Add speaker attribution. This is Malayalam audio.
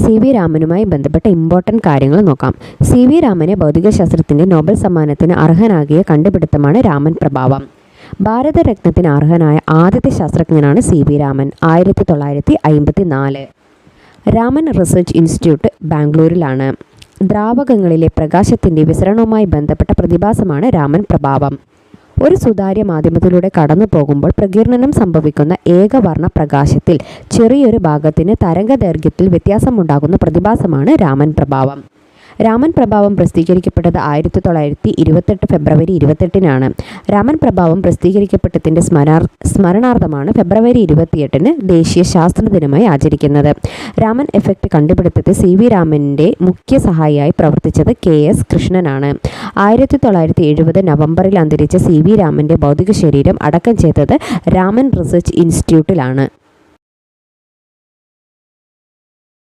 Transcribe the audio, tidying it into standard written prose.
Speaker 1: സി വി രാമനുമായി ബന്ധപ്പെട്ട ഇമ്പോർട്ടൻ്റ് കാര്യങ്ങൾ നോക്കാം. സി വി രാമനെ ഭൗതികശാസ്ത്രത്തിൻ്റെ നോബൽ സമ്മാനത്തിന് അർഹനാക്കിയ കണ്ടുപിടുത്തമാണ് രാമൻ പ്രഭാവം. ഭാരതരത്നത്തിന് അർഹനായ ആദ്യത്തെ ശാസ്ത്രജ്ഞനാണ് C V Raman. 1954. Raman research institute ബാംഗ്ലൂരിലാണ്. ദ്രാവകങ്ങളിലെ പ്രകാശത്തിൻ്റെ വിസരണവുമായി ബന്ധപ്പെട്ട പ്രതിഭാസമാണ് രാമൻ പ്രഭാവം. ഒരു സുതാര്യ മാധ്യമത്തിലൂടെ കടന്നു പോകുമ്പോൾ പ്രകീർണനം സംഭവിക്കുന്ന ഏകവർണ്ണ പ്രകാശത്തിൽ ചെറിയൊരു ഭാഗത്തിന് തരംഗദൈർഘ്യത്തിൽ വ്യത്യാസമുണ്ടാകുന്ന പ്രതിഭാസമാണ് രാമൻ പ്രഭാവം. രാമൻ പ്രഭാവം പ്രസിദ്ധീകരിക്കപ്പെട്ടത് 1928 ഫെബ്രുവരി 28-നാണ്. രാമൻ പ്രഭാവം പ്രസിദ്ധീകരിക്കപ്പെട്ടതിൻ്റെ സ്മരണാർത്ഥമാണ് ഫെബ്രുവരി 28-ന് ദേശീയ ശാസ്ത്ര ദിനമായി ആചരിക്കുന്നത്. രാമൻ എഫക്റ്റ് കണ്ടുപിടുത്തത്തിൽ സി വി രാമൻ്റെ മുഖ്യ സഹായിയായി പ്രവർത്തിച്ചത് KS കൃഷ്ണനാണ്. 1970 നവംബറിൽ അന്തരിച്ച സി വി രാമൻ്റെ ഭൗതിക ശരീരം അടക്കം ചെയ്തത് രാമൻ റിസർച്ച് ഇൻസ്റ്റിറ്റ്യൂട്ടിലാണ്.